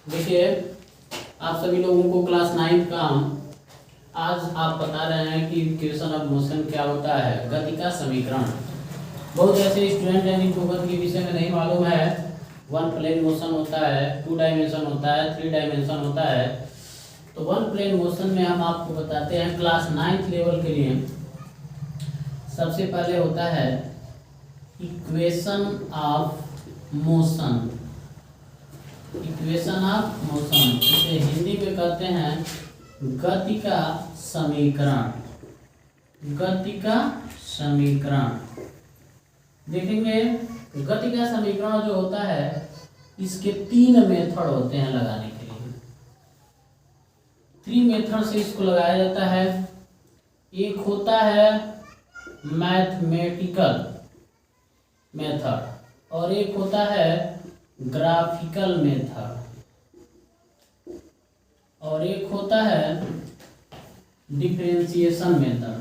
देखिए, आप सभी लोगों को क्लास 9 का आज आप बता रहे हैं कि इक्वेशन ऑफ मोशन क्या होता है, गति का समीकरण। बहुत ऐसे स्टूडेंट हैं जिनको गति के विषय में नहीं मालूम है। वन प्लेन मोशन होता है, 2 डायमेंशन होता है, 3 डायमेंशन होता है। तो वन प्लेन मोशन में हम आपको बताते हैं क्लास 9th लेवल के लिए सबसे पहले होता है equation of motion. Equation of motion, इसे हिंदी में कहते हैं गति का समीकरण। गति का समीकरण देखेंगे। गति का समीकरण जो होता है इसके 3 मेथड होते हैं लगाने के लिए। 3 मेथड से इसको लगाया जाता है। एक होता है मैथमेटिकल मेथड और एक होता है ग्राफिकल मेथड और एक होता है डिफरेंशिएशन मेथड।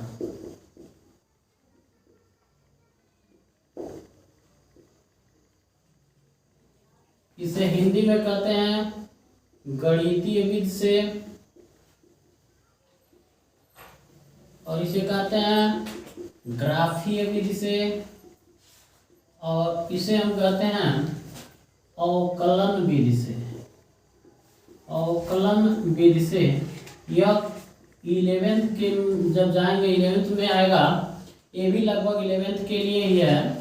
इसे हिंदी में कहते हैं गणितीय विधि से और इसे कहते हैं ग्राफीय विधि से और इसे हम कहते हैं अवकलन विधि से। अवकलन विधि से यह 11th के जब जाएंगे 11th में आएगा। ये भी लगभग 11th के लिए ही है,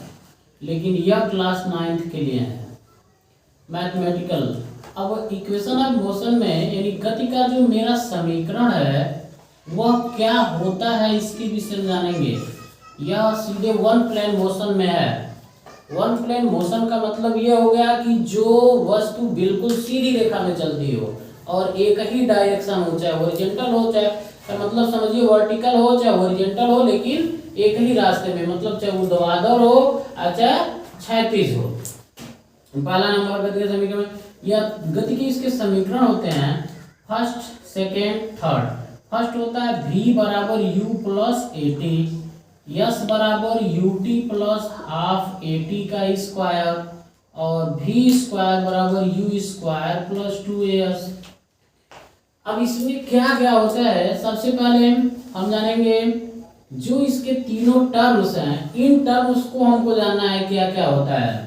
लेकिन यह क्लास 9th के लिए है मैथमेटिकल। अब इक्वेशन ऑफ मोशन में यानी गति का जो मेरा समीकरण है वह क्या होता है इसके विषय में जानेंगे। यह सीधे वन प्लेन मोशन में है। वन प्लेन मोशन का मतलब यह हो गया कि जो वस्तु बिल्कुल सीधी रेखा में चलती हो और एक ही डायरेक्शन हो, चाहे हॉरिजॉन्टल हो चाहे मतलब समझिए वर्टिकल हो चाहे हॉरिजॉन्टल हो, लेकिन एक ही रास्ते में, मतलब चाहे ऊर्ध्वाधर हो चाहे क्षैतिज हो। पहला नंबर गति के समीकरण, यह गति के इसके समीकरण होते हैं फर्स्ट सेकेंड थर्ड। फर्स्ट होता है v बराबर u plus a t, s बराबर u t plus half a t का स्क्वायर और v स्क्वायर बराबर u स्क्वायर प्लस 2as। अब इसमें क्या क्या होता है सबसे पहले हम जानेंगे। जो इसके तीनों टर्म्स हैं इन टर्म्स को हमको जानना है क्या क्या होता है।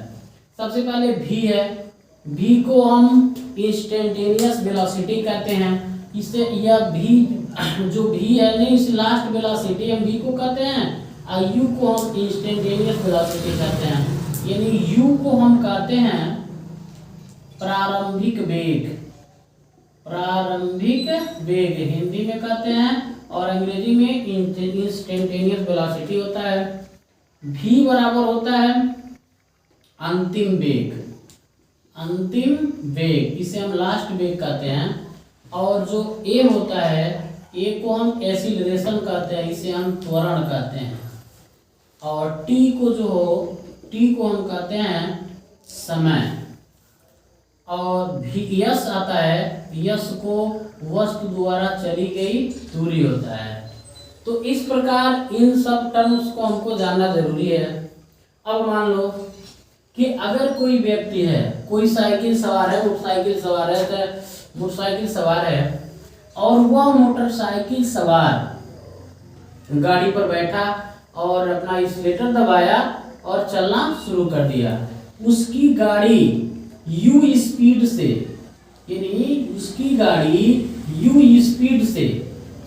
सबसे पहले v है, v को हम इंस्टेंटेनियस वेलोसिटी कहते हैं। इसे यह v जो v है नहीं इस लास्ट वेलोसिटी हम v को कहते हैं और u को हम इंस्टेंटेनियस वेलोसिटी कहते हैं। यानी u को हम कहते हैं प्रारंभिक वेग। प्रारंभिक वेग हिंदी में कहते हैं और अंग्रेजी में इंस्टेंटेनियस वेलोसिटी होता है। v बराबर होता है अंतिम वेग। अंतिम वेग इसे हम लास्ट वेग कहते हैं। और जो a होता है a को हम एक्सीलरेशन कहते हैं, इसे हम त्वरण कहते हैं। और t को जो हो t को हम कहते हैं समय। और यश आता है, यश को वस्तु द्वारा चली गई दूरी होता है। तो इस प्रकार इन सब टर्म्स को हमको जानना जरूरी है। अब मान लो कि अगर कोई व्यक्ति है, कोई साइकिल सवार है, मोटरसाइकिल सवार है, तो मोटरसाइकिल सवार है और वह मोटरसाइकिल सवार गाड़ी पर बैठा और अपना एक्सीलरेटर दबाया और चलना शुरू कर दिया। उसकी गाड़ी u स्पीड से, यानी उसकी गाड़ी u स्पीड से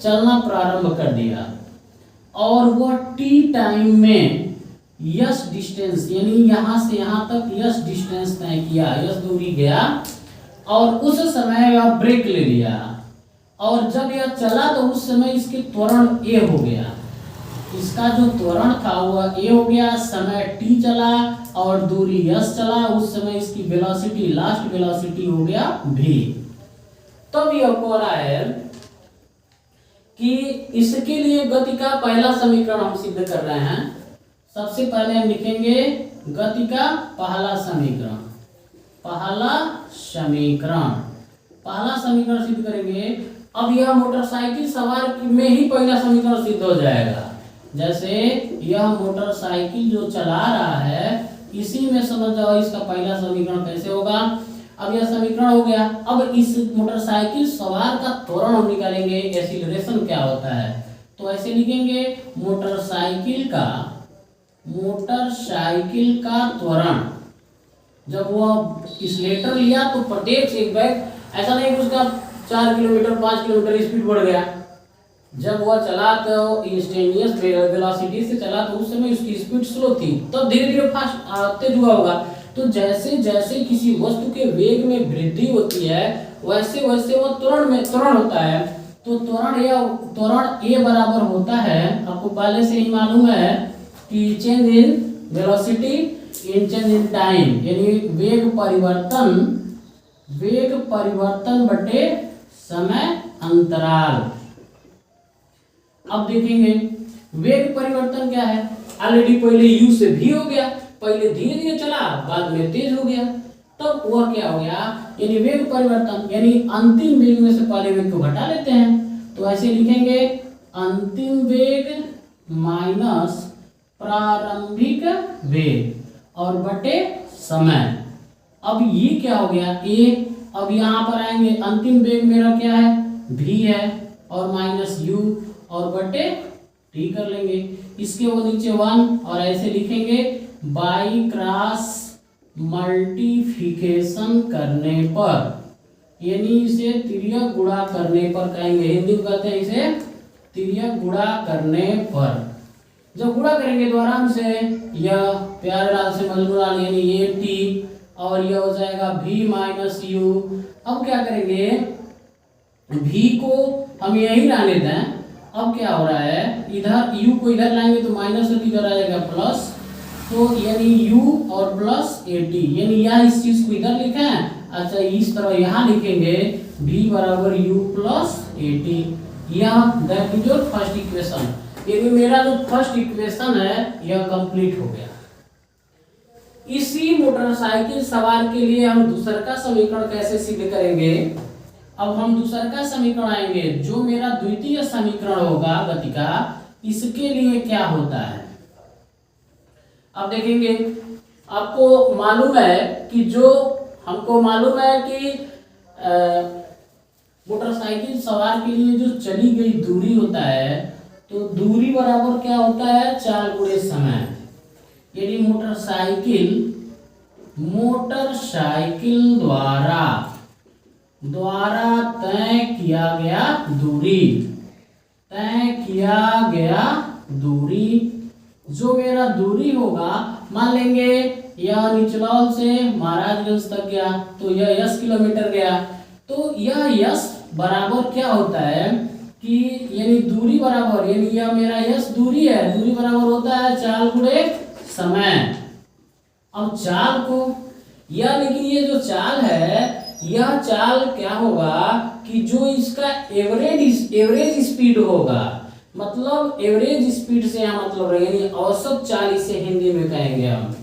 चलना प्रारंभ कर दिया और वह t टाइम में यस डिस्टेंस यानी यहाँ से यहाँ तक यस डिस्टेंस तय किया, यस दूरी गया और उस समय यह ब्रेक ले लिया और जब यह चला तो उस समय इसके त्वरण a हो गया। इसका जो त्वरण था वह a हो गया, समय t चला और दूरी यस चला, उस समय इसकी वेलोसिटी लास्ट वेलोसिटी हो गया v। तब यह हो रहा है कि इसके लिए गति का पहला समीकरण हम सिद्ध कर रहे हैं। सबसे पहले हम लिखेंगे गति का पहला समीकरण। पहला समीकरण सिद्ध करेंगे। अब यह मोटरसाइकिल सवार में ही पहला समीकरण सिद्ध हो जाएगा। जैसे यह मोटरसाइकिल जो चला रहा है इसी में समझ जाओ इसका पहला समीकरण कैसे होगा। अब यह समीकरण हो गया। अब इस मोटरसाइकिल सवार का त्वरण हम निकालेंगे, एक्सीलरेशन क्या होता है। तो ऐसे लिखेंगे मोटरसाइकिल का त्वरण। जब वह एक्सीलरेटर लिया तो प्रत्येक एक बैग, ऐसा नहीं कि उसका 4 किलोमीटर 5 किलोमीटर स्पीड बढ़ गया। जब वह चला तो इंस्टेंटेनियस वेलोसिटी से चला तो उस समय उसकी स्पीड स्लो थी, तब धीरे धीरे फास्ट तेज हुआ होगा। तो जैसे जैसे किसी वस्तु के वेग में वृद्धि होती है वैसे वैसे वह त्वरण होता है। तो त्वरण ए बराबर होता है, आपको पहले से ही मालूम है कि change in velocity in change in time, यानी वेग परिवर्तन बटे समय अंतराल। अब देखेंगे वेग परिवर्तन क्या है। ऑलरेडी पहले u से v हो गया, पहले धीरे धीरे चला बाद में तेज हो गया, तब वह क्या हो गया, यानी वेग परिवर्तन, यानी अंतिम वेग में से पहले वेग को घटा लेते हैं। तो ऐसे लिखेंगे अंतिम वेग माइनस प्रारंभिक वेग और बटे समय। अब ये क्या हो गया a। अब यहाँ पर आएंगे अंतिम वेग मेरा क्या है v है और माइनस u और बटे t कर लेंगे। इसके वो नीचे 1 और ऐसे लिखेंगे बाई क्रॉस मल्टीप्लिकेशन करने पर, यानी इसे तिर्यक गुणा करने पर कहेंगे, हिंदी में कहते हैं इसे तिर्यक गुणा करने पर। जब गुणा करेंगे तो आराम से यह प्यारे लाल से मजबूर यानी ये t और यह हो जाएगा v माइनस u। अब क्या करेंगे, v को हम यही रहने दें। अब क्या हो रहा है, इधर u को इधर लाएंगे तो माइनस और इधर आ जाएगा प्लस, तो यानी u और प्लस at, यानी यह इस चीज को इधर लिखा है। अच्छा इस तरह यहाँ लिखेंगे v बराबर u प्लस at। यह that is your first equation, यानी मेरा जो फर्स्ट इक्वेशन है यह कंप्लीट हो गया। इसी मोटरसाइकिल सवार के लिए हम दूसरा का समीकरण कैसे सिद्ध करेंगे। अब हम दूसरा का समीकरण आएंगे, जो मेरा द्वितीय समीकरण होगा गति का, इसके लिए क्या होता है। अब देखेंगे, आपको मालूम है कि हमको मालूम है कि मोटरसाइकिल सवार के लिए जो चली गई दूरी होता है, तो दूरी बराबर क्या होता है, चाल गुणे समय। यानी मोटरसाइकिल द्वारा तय किया गया दूरी, जो मेरा दूरी होगा, मान लेंगे यह निचलौल से महाराजगंज तक गया तो यह 10 किलोमीटर गया, तो यह यश बराबर क्या होता है कि यानी दूरी बराबर, यानी यह मेरा यश दूरी है, दूरी बराबर होता है चाल गुणे समय। अब चाल को यह, लेकिन ये जो चाल है, यह चाल क्या होगा कि जो इसका एवरेज स्पीड होगा, मतलब एवरेज स्पीड से यहाँ मतलब यानी औसत चाल, इसे हिंदी में कहेंगे हम।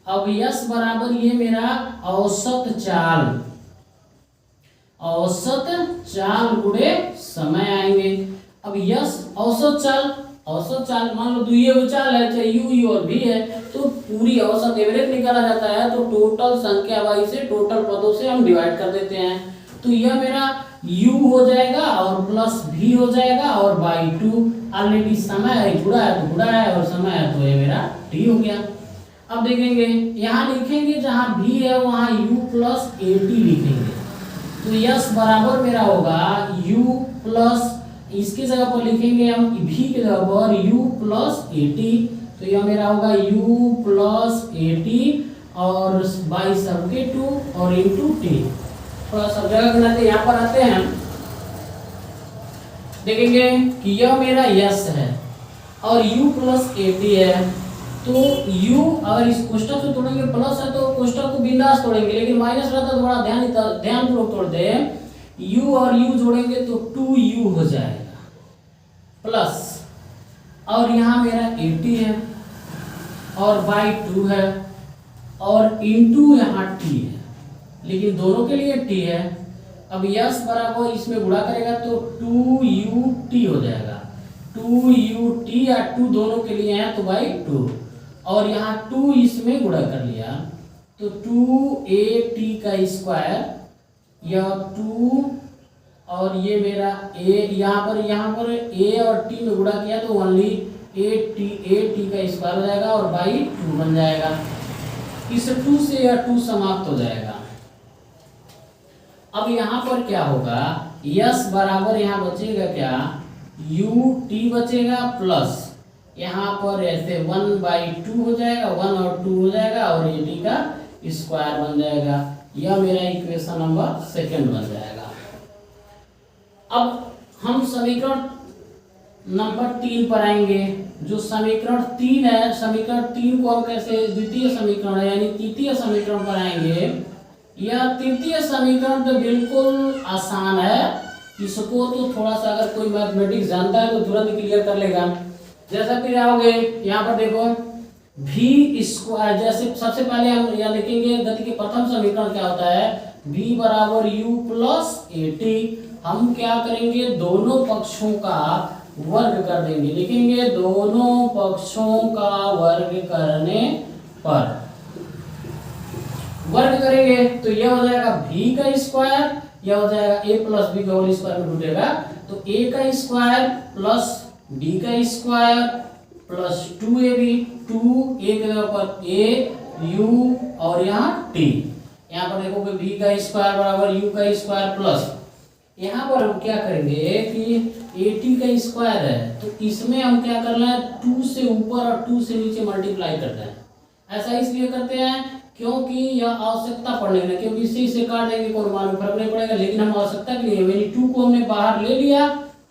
अब यश बराबर ये मेरा औसत चाल गुणे समय आएंगे। अब यश औसत चाल मान लो दुइये वो चाल है, चाहे u और v है, तो पूरी औसत एवरेज निकाला जाता है, तो टोटल संख्या वाई से, टोटल पदों से हम डिवाइड कर देते हैं। तो यह मेरा u हो जाएगा और प्लस v हो जाएगा और बाई 2। ऑलरेडी समय है, गुणा है तो गुणा है और समय है तो ये मेरा t हो गया। अब देखेंगे यहाँ लिखेंगे जहाँ v है वहाँ u प्लस at लिखेंगे, तो यश बराबर मेरा होगा u प्लस, इसकी जगह पर लिखेंगे हम v की जगह पर u प्लस at, तो यह मेरा होगा u प्लस at और बाई सबके 2 और इंटू t। थोड़ा सब जगह बनाते, यहाँ पर आते हैं, देखेंगे कि यह मेरा यश है और u प्लस at है, तो u अगर इस कोष्ठक से तोड़ेंगे प्लस है तो कोष्ठक को बिंदास तोड़ेंगे, लेकिन माइनस रहता तो बड़ा ध्यानपूर्वक तोड़ते हैं। u और u जोड़ेंगे तो 2u हो जाएगा प्लस, और यहाँ मेरा 80 है और बाई 2 है और इंटू यहाँ t है, लेकिन दोनों के लिए t है। अब यश बराबर इसमें गुणा करेगा तो 2ut हो जाएगा, 2ut या 2 दोनों के लिए है तो बाई 2, और यहाँ 2 इसमें गुणा कर लिया तो 2at का स्क्वायर, यह 2 और ये मेरा a, यहाँ पर a और t में गुणा किया तो ओनली at का स्क्वायर हो जाएगा और बाई 2 बन जाएगा। इस 2 से यह 2 समाप्त हो जाएगा। अब यहाँ पर क्या होगा, यस बराबर यहाँ बचेगा क्या, ut बचेगा प्लस यहाँ पर ऐसे 1/2 हो जाएगा, 1 और 2 हो जाएगा और ए टी का स्क्वायर बन जाएगा। यह मेरा इक्वेशन नंबर 2 बन जाएगा। अब हम समीकरण नंबर 3 पर आएंगे। जो समीकरण 3 है, समीकरण 3 को हम कैसे द्वितीय समीकरण यानी तृतीय समीकरण पर आएंगे। यह तृतीय समीकरण तो बिल्कुल आसान है, इसको तो थोड़ा सा अगर कोई मैथमेटिक्स जानता है तो तुरंत क्लियर कर लेगा। जैसा फिर आओगे यहाँ पर देखो v स्क्वायर, जैसे सबसे पहले हम यहाँ लिखेंगे गति के प्रथम समीकरण क्या होता है, v बराबर u प्लस ए टी। हम क्या करेंगे, दोनों पक्षों का वर्ग कर देंगे, लिखेंगे दोनों पक्षों का वर्ग करने पर, वर्ग करेंगे तो यह हो जाएगा v का स्क्वायर, यह हो जाएगा a प्लस बी का होल स्क्वायर में टूटेगा तो a का स्क्वायर प्लस b का स्क्वायर प्लस 2ab, 2 a के जगह पर a u और यहाँ t। यहाँ पर देखोगे v का स्क्वायर बराबर u का स्क्वायर प्लस, यहाँ पर हम क्या करेंगे कि at का स्क्वायर है तो इसमें हम क्या करना है, 2 से ऊपर और 2 से नीचे मल्टीप्लाई करते हैं। ऐसा इसलिए करते हैं क्योंकि यह आवश्यकता पड़ने ना, क्योंकि इसे काट देंगे कोई मान में फर्क नहीं पड़ेगा, लेकिन हम आवश्यकता के लिए यानी 2 को हमने बाहर ले लिया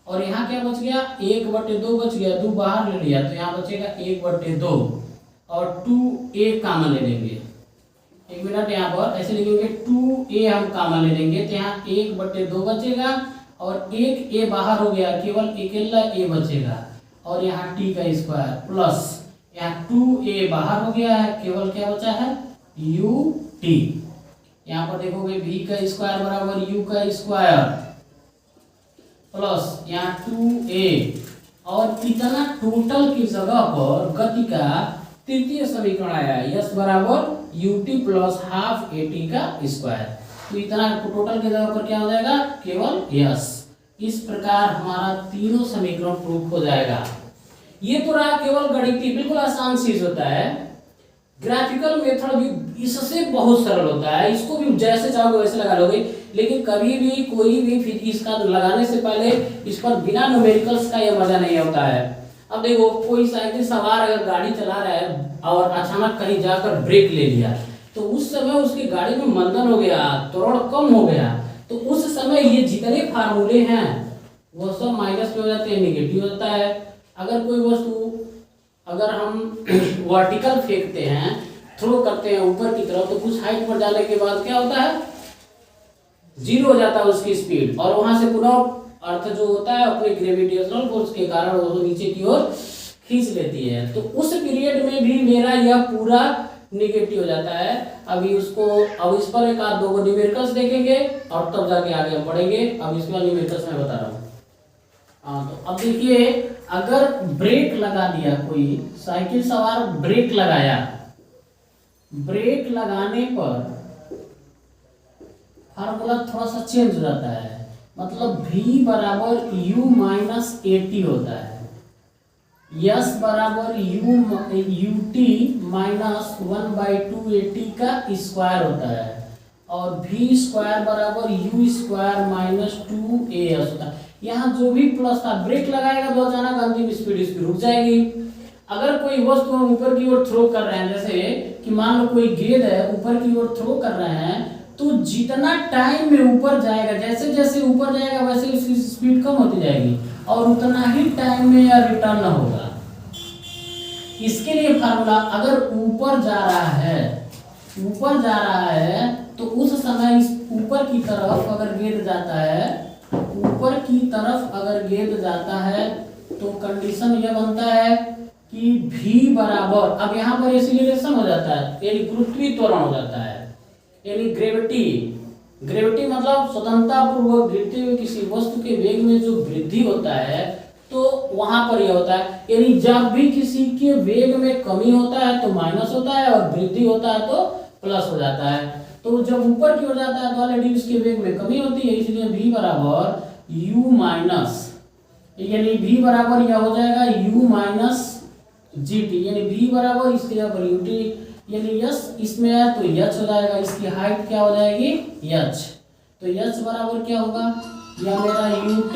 और यहाँ क्या बच गया, 1/2 बच गया, 2 बाहर ले लिया तो यहाँ बचेगा 1/2 और 2a कॉमन ले लेंगे। एक मिनट, यहाँ पर ऐसे लिखेंगे 2a हम कॉमन ले लेंगे तो यहाँ 1/2 बचेगा और 1a बाहर हो गया, केवल अकेला a बचेगा और यहाँ t का स्क्वायर प्लस यहाँ 2a बाहर हो गया है, केवल क्या बचा है ut। यहाँ पर देखोगे v का स्क्वायर बराबर u का स्क्वायर प्लस यहाँ 2a और इतना टोटल की जगह पर गति का तृतीय समीकरण आया, यस बराबर ut plus half a t का स्क्वायर। तो इतना टोटल की जगह पर क्या हो जाएगा, केवल यस। इस प्रकार हमारा तीनों समीकरण प्रूफ हो जाएगा। ये तो रहा केवल गणितीय, बिल्कुल आसान चीज होता है। ग्राफिकल मेथड भी इससे बहुत सरल होता है, इसको भी जैसे चाहोगे वैसे लगा लोगे, लेकिन कभी भी कोई भी इसका लगाने से पहले इस पर बिना न्यूमेरिकल्स का यह मजा नहीं होता है। अब देखो कोई साइकिल सवार अगर गाड़ी चला रहा है और अचानक कहीं जाकर ब्रेक ले लिया तो उस समय उसकी गाड़ी में मंदन हो गया, त्वरण कम हो गया, तो उस समय ये जितने फार्मूले हैं वो सब माइनस में हो जाते हैं, निगेटिव होता है। अगर कोई वस्तु अगर हम वर्टिकल फेंकते हैं, थ्रो करते हैं ऊपर की तरफ, तो कुछ हाइट पर जाने के बाद क्या होता है, 0 हो जाता है उसकी स्पीड और वहां से पुनः अर्थ जो होता है अपने ग्रेविटेशनल फोर्स के कारण वो नीचे की ओर खींच लेती है। तो उस पीरियड में भी मेरा यह पूरा निगेटिव हो जाता है। अभी उसको अब इस पर एक आध दो न्यूमेरिकल्स देखेंगे और तब जाके आगे हम पढ़ेंगे। अब इसमें न्यूमेरिकल्स मैं बता रहा हूँ। तो अब देखिए, अगर ब्रेक लगा दिया, कोई साइकिल सवार ब्रेक लगाया, ब्रेक लगाने पर फार्मूला थोड़ा सा चेंज हो जाता है, मतलब v बराबर u माइनस ए टी होता है, यस बराबर u टी माइनस 1/2 ए टी का स्क्वायर होता है और v स्क्वायर बराबर u स्क्वायर माइनस 2as होता है। यहाँ जो भी प्लस था, ब्रेक लगाएगा तो अचानक अंतिम स्पीड रुक जाएगी। अगर कोई वस्तु हम ऊपर की ओर थ्रो कर रहे हैं, जैसे कि मान लो कोई गेंद है ऊपर की ओर थ्रो कर रहे हैं, तो जितना टाइम में ऊपर जाएगा, जैसे जैसे ऊपर जाएगा वैसे उसकी स्पीड कम होती जाएगी और उतना ही टाइम में यह रिटर्न होगा। इसके लिए फार्मूला, अगर ऊपर जा रहा है, ऊपर जा रहा है तो उस समय इस ऊपर की तरफ अगर गेंद जाता है, ऊपर की तरफ अगर गेंद जाता है तो कंडीशन यह बनता है कि v बराबर, अब यहाँ पर एक्सीलरेशन हो जाता है यानी गुरुत्वीय त्वरण हो जाता है, यानी ग्रेविटी मतलब स्वतंत्रता पूर्वक गिरते हुए किसी वस्तु के वेग में जो वृद्धि होता है, तो तो वहां पर यह होता है, यानी जब भी किसी के वेग में कमी होता है तो माइनस होता है और वृद्धि होता है तो प्लस हो जाता है। तो जब ऊपर की ओर जाता है तो ऑलरेडी उसके वेग में कमी होती है, इसलिए v बराबर u माइनस, यानी v बराबर यह हो जाएगा u माइनस gt, यानी v बराबर इसके यहाँ पर ut, यानी यस इसमें है तो h हो जाएगा, इसकी हाइट क्या हो जाएगी h, तो h बराबर क्या होगा, यह मेरा ut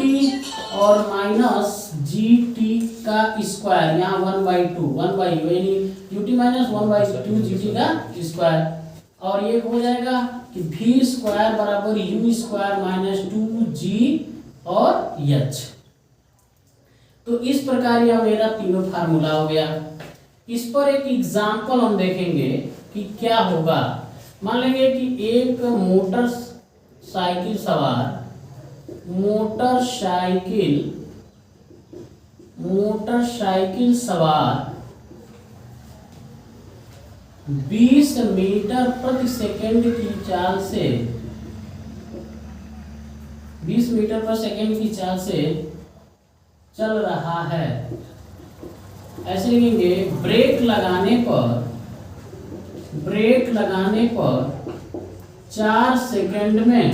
और माइनस gt का स्क्वायर, यहाँ 1/2 1/u, यानी ut माइनस 1/2 gt का स्क्वायर, और ये हो जाएगा कि v स्क्वायर बराबर u स्क्वायर माइनस 2g और h। तो इस प्रकार यह मेरा तीनों फार्मूला हो गया। इस पर एक एग्जाम्पल हम देखेंगे कि क्या होगा। मान लेंगे कि एक मोटरसाइकिल सवार 20 मीटर प्रति सेकंड की चाल से 20 मीटर प्रति सेकंड की चाल से चल रहा है। ऐसे लिखेंगे, ब्रेक लगाने पर 4 सेकंड में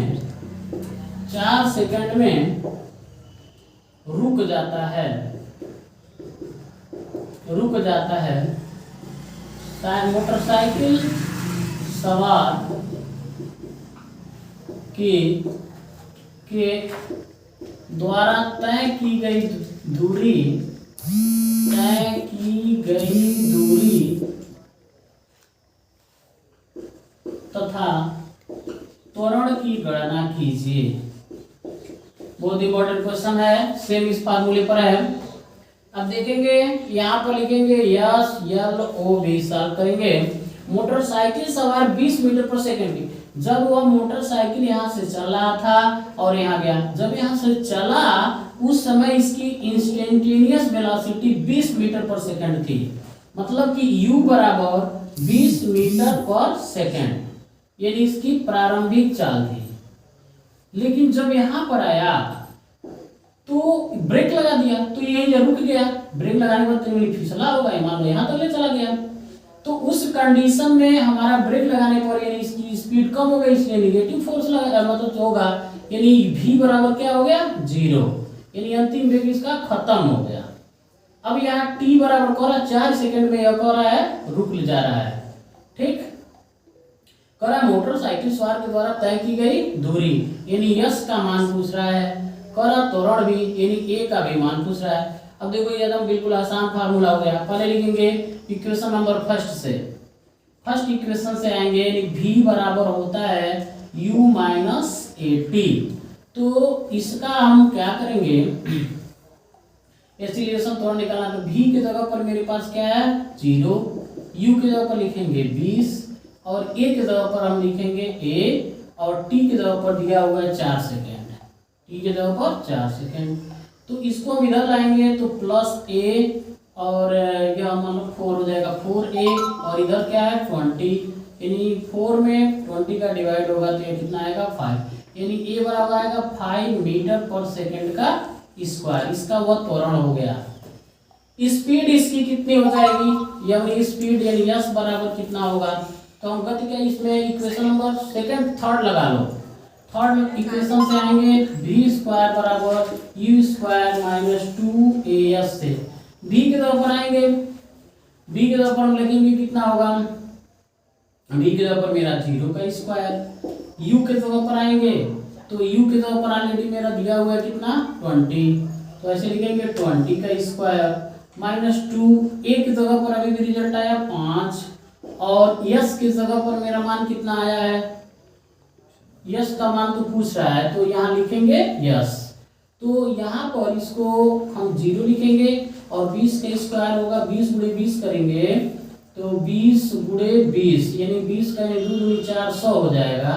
रुक जाता है। मोटरसाइकिल सवार के द्वारा तय की गई दूरी तथा त्वरण की गणना कीजिए। बहुत इंपॉर्टेंट क्वेश्चन है, सेम इस फार्मूले पर है। अब देखेंगे, यहाँ पर लिखेंगे यस यल ओ भी सॉल्व करेंगे। मोटरसाइकिल सवार 20 मीटर पर सेकंड की, जब वह मोटरसाइकिल यहाँ से चल रहा था और यहाँ गया, जब यहाँ से चला उस समय इसकी इंस्टेंटेनियस वेलोसिटी 20 मीटर पर सेकंड थी, मतलब कि u बराबर 20 मीटर पर सेकंड, यानी इसकी प्रारंभिक चाल थी। लेकिन जब यहाँ पर आया तो ब्रेक लगा दिया तो यही रुक गया। ब्रेक लगाने के बाद फिसला होगा, मान लो यहाँ तक ले चला गया। तो उस कंडीशन में हमारा ब्रेक लगाने पर यानी इसकी स्पीड कम हो गई, इसलिए नेगेटिव फोर्स लगा, मतलब होगा, यानी v बराबर क्या हो गया 0, यानी अंतिम वेग इसका खत्म हो गया। अब यहाँ t बराबर कर रहा 4 सेकंड में, यह कर रहा है रुक जा रहा है। ठीक, कर रहा मोटरसाइकिल सवार के द्वारा तय की गई दूरी, यानी यस का मान पूछ रहा है, कर रहा त्वरण भी, यानी a का भी मान पूछ रहा है। अब देखो ये एकदम बिल्कुल आसान फार्मूला हो गया। पहले लिखेंगे इक्वेशन नंबर फर्स्ट इक्वेशन से आएंगे, यानी v बराबर होता है u माइनस at। तो इसका हम क्या करेंगे, एक्सीलरेशन त्वरण निकालना, तो v के जगह पर मेरे पास क्या है 0, u के जगह पर लिखेंगे 20 और a के जगह पर हम लिखेंगे a और t के जगह पर दिया हुआ है 4 सेकेंड, t के जगह पर 4 सेकेंड। तो इसको हम इधर लाएंगे तो प्लस a और यह मतलब 4 हो जाएगा 4a और इधर क्या है 20, यानी 4 में 20 का डिवाइड होगा तो ये कितना आएगा 5, यानी a बराबर आएगा 5 मीटर पर सेकंड का स्क्वायर। इसका वह त्वरण हो गया। स्पीड इसकी कितनी हो जाएगी, यानी स्पीड यानी s बराबर कितना होगा, तो हम गति का इसमें इक्वेशन नंबर थर्ड लगा लो। थर्ड इक्वेशन से आएंगे v स्क्वायर बराबर u स्क्वायर माइनस 2as से v के जगह पर आएंगे, v के जगह पर हम लिखेंगे कितना होगा, v के जगह पर मेरा 0 का स्क्वायर, u के जगह पर आएंगे तो u के जगह पर ऑलरेडी मेरा दिया हुआ है कितना 20, तो ऐसे लिखेंगे 20 का स्क्वायर माइनस 2, a की जगह पर अभी भी रिजल्ट आया 5 और s की जगह पर मेरा मान कितना आया है, यस का मान तो पूछ रहा है तो यहाँ लिखेंगे यस। तो यहाँ पर इसको हम 0 लिखेंगे और 20 का स्क्वायर होगा 20 गुणे 20 करेंगे तो 20 गुणे 20 यानी 20 का 2 दूनी 400 हो जाएगा।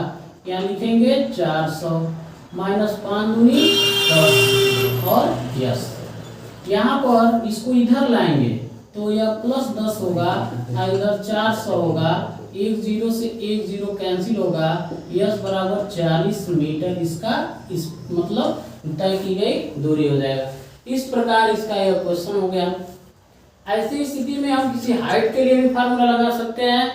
यहाँ लिखेंगे 400 माइनस 5 दूनी 10 और यस। यहाँ पर इसको इधर लाएंगे तो यह प्लस 10 होगा, इधर 400 होगा, एक 0 से एक 0 कैंसिल होगा, यस बराबर 40 मीटर इसका मतलब तय की गई दूरी हो जाएगा। इस प्रकार इसका यह क्वेश्चन हो गया। ऐसी स्थिति में हम किसी हाइट के लिए भी फार्मूला लगा सकते हैं।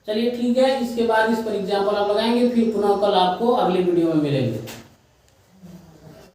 चलिए ठीक है, इसके बाद इस पर एग्जाम्पल आप लगाएंगे, फिर पुनः कल आपको अगले वीडियो में मिलेंगे।